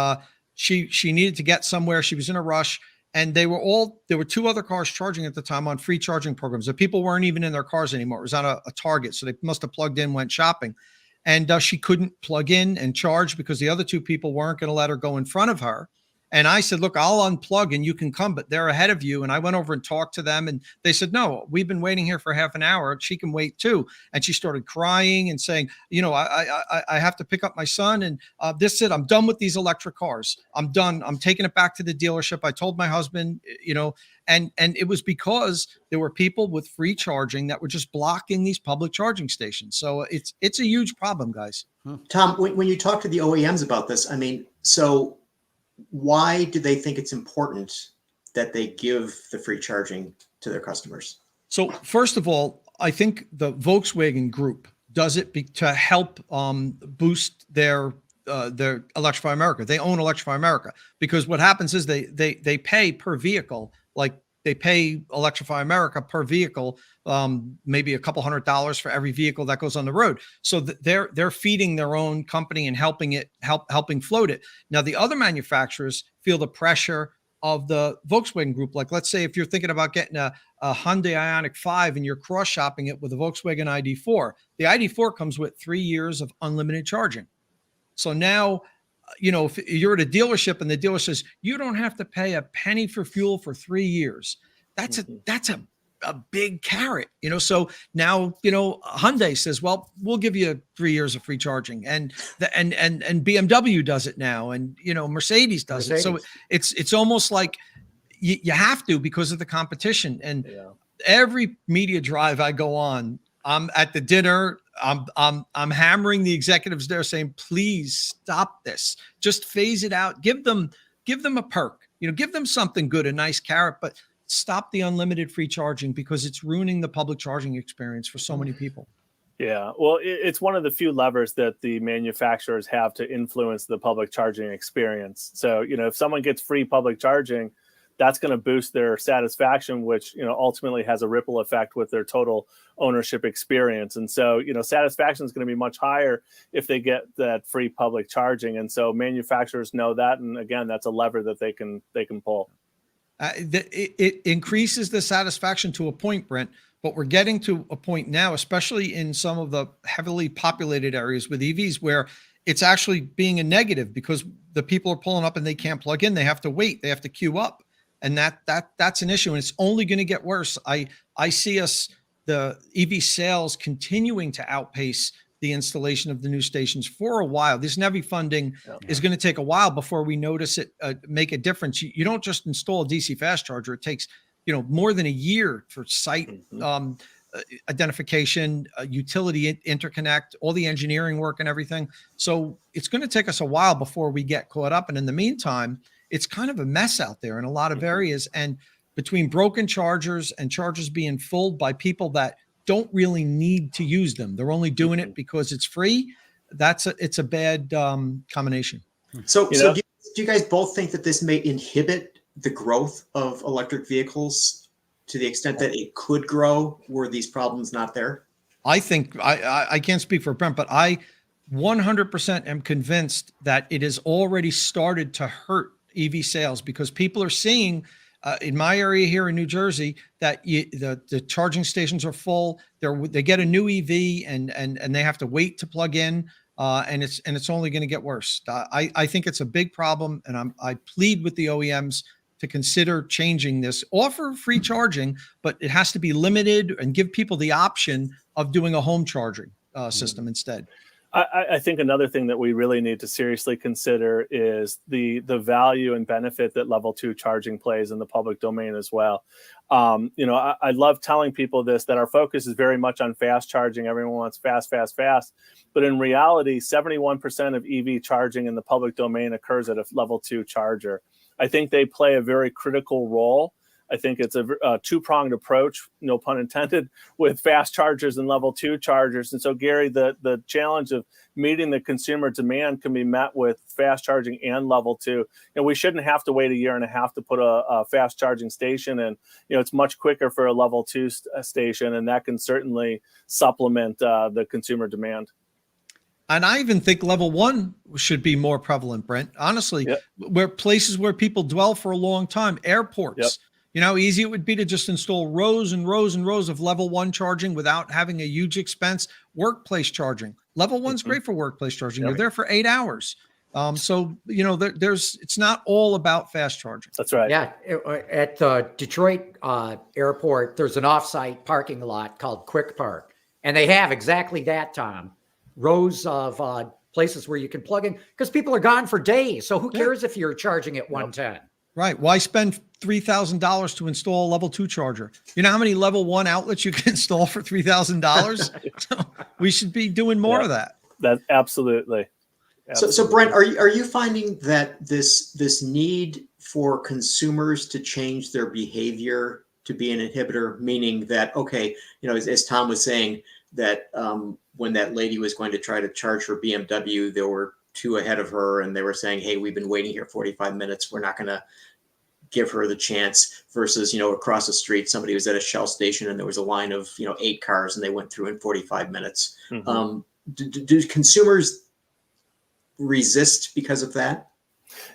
she needed to get somewhere. She was in a rush. And there were 2 other cars charging at the time on free charging programs. The people weren't even in their cars anymore. It was on a Target. So they must have plugged in, went shopping. And she couldn't plug in and charge because the other 2 people weren't going to let her go in front of her. And I said, look, I'll unplug and you can come, but they're ahead of you. And I went over and talked to them, and they said, no, we've been waiting here for half an hour. She can wait too. And she started crying and saying, I have to pick up my son. And this is it. I'm done with these electric cars. I'm done. I'm taking it back to the dealership. I told my husband, and it was because there were people with free charging that were just blocking these public charging stations. So it's a huge problem, guys. Tom, when you talk to the OEMs about this, so why do they think it's important that they give the free charging to their customers? So first of all, I think the Volkswagen Group does it to help boost their Electrify America. They own Electrify America, because what happens is they pay per vehicle. Like they pay Electrify America per vehicle, maybe a couple $100 for every vehicle that goes on the road. So they're feeding their own company and helping float it. Now the other manufacturers feel the pressure of the Volkswagen Group. Like, let's say if you're thinking about getting a Hyundai Ioniq 5 and you're cross shopping it with a Volkswagen ID4, the ID4 comes with 3 years of unlimited charging. So now, if you're at a dealership and the dealer says you don't have to pay a penny for fuel for 3 years, that's a big carrot, So now, Hyundai says, well, we'll give you 3 years of free charging, and BMW does it now, and Mercedes does it. So it's almost like you have to, because of the competition. And every media drive I go on, I'm at the dinner. I'm hammering the executives there, saying, please stop this. Just phase it out. Give them a perk. Give them something good, a nice carrot, but stop the unlimited free charging, because it's ruining the public charging experience for so many people. Yeah, well, it's one of the few levers that the manufacturers have to influence the public charging experience. So, if someone gets free public charging, that's going to boost their satisfaction, which, ultimately has a ripple effect with their total ownership experience. And so, satisfaction is going to be much higher if they get that free public charging. And so manufacturers know that. And again, that's a lever that they can pull. It increases the satisfaction to a point, Brent, but we're getting to a point now, especially in some of the heavily populated areas with EVs, where it's actually being a negative, because the people are pulling up and they can't plug in. They have to wait. They have to queue up. And that's an issue, and it's only going to get worse. I see the EV sales continuing to outpace the installation of the new stations for a while. This NEVI funding is going to take a while before we notice it make a difference. You don't just install a DC fast charger. It takes more than a year for site identification, utility interconnect, all the engineering work and everything. So it's going to take us a while before we get caught up. And in the meantime, it's kind of a mess out there in a lot of areas. And between broken chargers and chargers being filled by people that don't really need to use them, they're only doing it because it's free. It's a bad combination. So do you guys both think that this may inhibit the growth of electric vehicles to the extent that it could grow were these problems not there? I think I can't speak for Brent, but I 100% am convinced that it has already started to hurt EV sales because people are seeing in my area here in New Jersey that the charging stations are full. They get a new EV and they have to wait to plug in, and it's only going to get worse. I think it's a big problem, and I plead with the OEMs to consider changing this. Offer free charging, but it has to be limited and give people the option of doing a home charging system instead. I think another thing that we really need to seriously consider is the value and benefit that level 2 charging plays in the public domain as well. I love telling people this, that our focus is very much on fast charging. Everyone wants fast. But in reality, 71% of EV charging in the public domain occurs at a level 2 charger. I think they play a very critical role. I think it's a two-pronged approach, no pun intended, with fast chargers and level 2 chargers. And so, Gary, the challenge of meeting the consumer demand can be met with fast charging and level 2. And we shouldn't have to wait a year and a half to put a fast charging station in. It's much quicker for a level 2 station, and that can certainly supplement the consumer demand. And I even think level 1 should be more prevalent, Brent. Honestly, where places where people dwell for a long time, airports. How easy it would be to just install rows and rows and rows of level 1 charging without having a huge expense. Workplace charging. Level 1's great for workplace charging. You're there for 8 hours. It's not all about fast charging. That's right. Yeah. At the Detroit airport, there's an offsite parking lot called Quick Park. And they have exactly that, Tom. Rows of places where you can plug in because people are gone for days. So who cares if you're charging at 110? Right. Why spend $3,000 to install a level 2 charger? You know how many level 1 outlets you can install for $3,000? So we should be doing more of that. That absolutely. So Brent, are you finding that this need for consumers to change their behavior to be an inhibitor, meaning that, okay, as Tom was saying, that when that lady was going to try to charge her BMW, there were 2 ahead of her and they were saying, hey, we've been waiting here 45 minutes. We're not going to give her the chance versus, across the street, somebody was at a Shell station and there was a line of, 8 cars and they went through in 45 minutes. Mm-hmm. Do consumers resist because of that?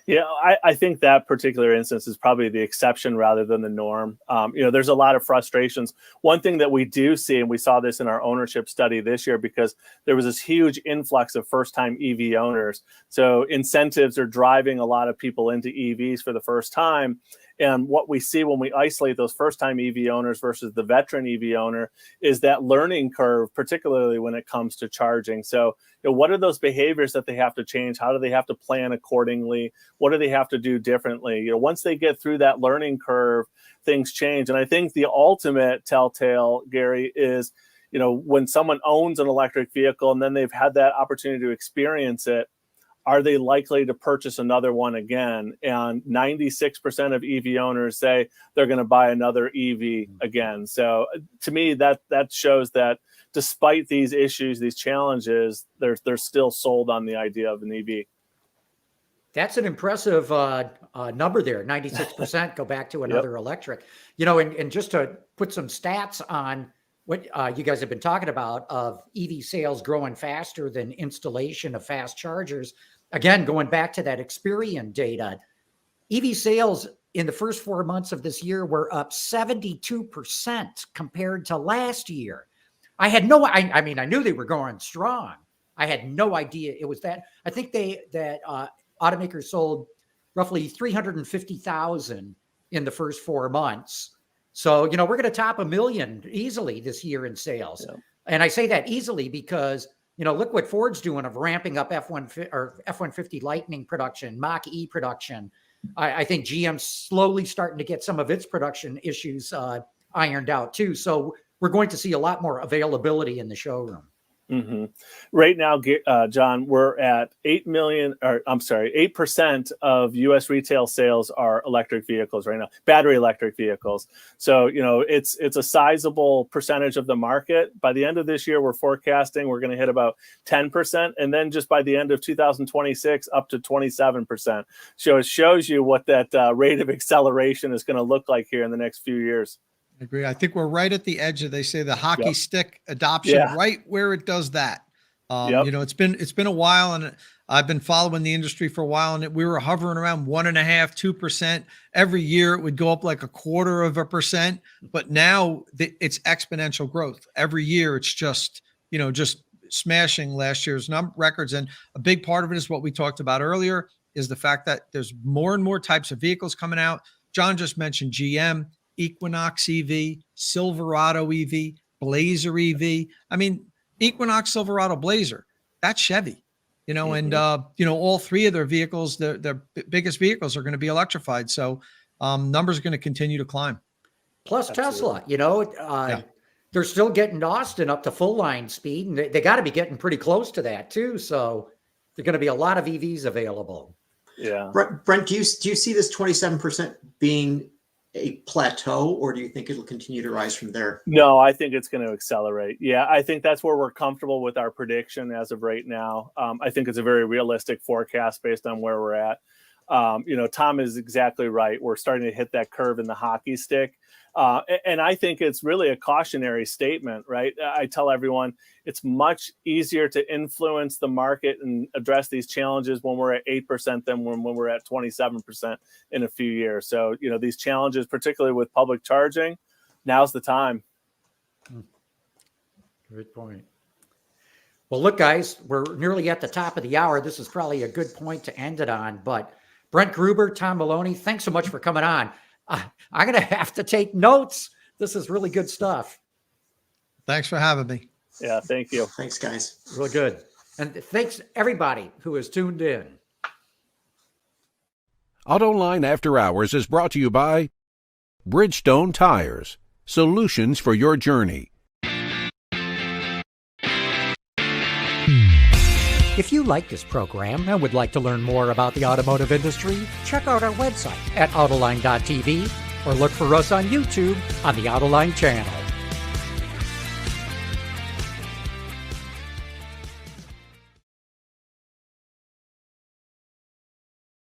Yeah, I think that particular instance is probably the exception rather than the norm. There's a lot of frustrations. One thing that we do see, and we saw this in our ownership study this year, because there was this huge influx of first-time EV owners. So incentives are driving a lot of people into EVs for the first time. And what we see when we isolate those first-time EV owners versus the veteran EV owner is that learning curve, particularly when it comes to charging. So, what are those behaviors that they have to change? How do they have to plan accordingly? What do they have to do differently? Once they get through that learning curve, things change. And I think the ultimate telltale, Gary, is, when someone owns an electric vehicle and then they've had that opportunity to experience it, are they likely to purchase another one again? And 96% of EV owners say they're going to buy another EV again. So to me, that shows that despite these issues, these challenges, they're still sold on the idea of an EV. That's an impressive number there. 96% go back to another electric. And just to put some stats on what you guys have been talking about of EV sales growing faster than installation of fast chargers. Again, going back to that Experian data, EV sales in the first 4 months of this year were up 72% compared to last year. I knew they were going strong. I had no idea it was that. I think automakers sold roughly 350,000 in the first 4 months. So, we're going to top 1 million easily this year in sales. Yeah. And I say that easily because, look what Ford's doing of ramping up F-150 Lightning production, Mach-E production. I think GM's slowly starting to get some of its production issues ironed out too. So we're going to see a lot more availability in the showroom. Mm-hmm. Right now, John, we're at 8% of U.S. retail sales are electric vehicles right now, battery electric vehicles. So, it's a sizable percentage of the market. By the end of this year, we're forecasting we're going to hit about 10%. And then just by the end of 2026, up to 27%. So it shows you what that rate of acceleration is going to look like here in the next few years. I agree. I think we're right at the edge of, they say, the hockey stick adoption, right where it does that. You know, it's been a while, and I've been following the industry for a while, and we were hovering around 1.5%, 2%. Every year it would go up like 0.25%, but now it's exponential growth. Every year it's just, you know, just smashing last year's records. And a big part of it is what we talked about earlier, is the fact that there's more and more types of vehicles coming out. John just mentioned GM, Equinox EV, Silverado EV, Blazer EV. I mean, Equinox, Silverado, Blazer, that's Chevy, you know, and, you know, all three of their vehicles, their biggest vehicles are going to be electrified. So numbers are going to continue to climb. Plus Tesla, you know, they're still getting Austin up to full line speed, and they got to be getting pretty close to that too. So there's going to be a lot of EVs available. Yeah. Brent, do you see this 27% being a plateau, or do you think it'll continue to rise from there? No, I think it's going to accelerate. Yeah, I think that's where we're comfortable with our prediction as of right now. I think it's a very realistic forecast based on where we're at. You know, Tom is exactly right. We're starting to hit that curve in the hockey stick. And I think it's really a cautionary statement, right? I tell everyone it's much easier to influence the market and address these challenges when we're at 8% than when we're at 27% in a few years. So, you know, these challenges, particularly with public charging, now's the time. Good point. Well, look, guys, we're nearly at the top of the hour. This is probably a good point to end it on. But Brent Gruber, Tom Moloughney, thanks so much for coming on. I'm going to have to take notes. This is really good stuff. Thanks for having me. Yeah, thank you. Thanks, guys. Real good. And thanks everybody who has tuned in. AutoLine After Hours is brought to you by Bridgestone Tires, solutions for your journey. If you like this program and would like to learn more about the automotive industry, check out our website at autoline.tv or look for us on YouTube on the Autoline channel.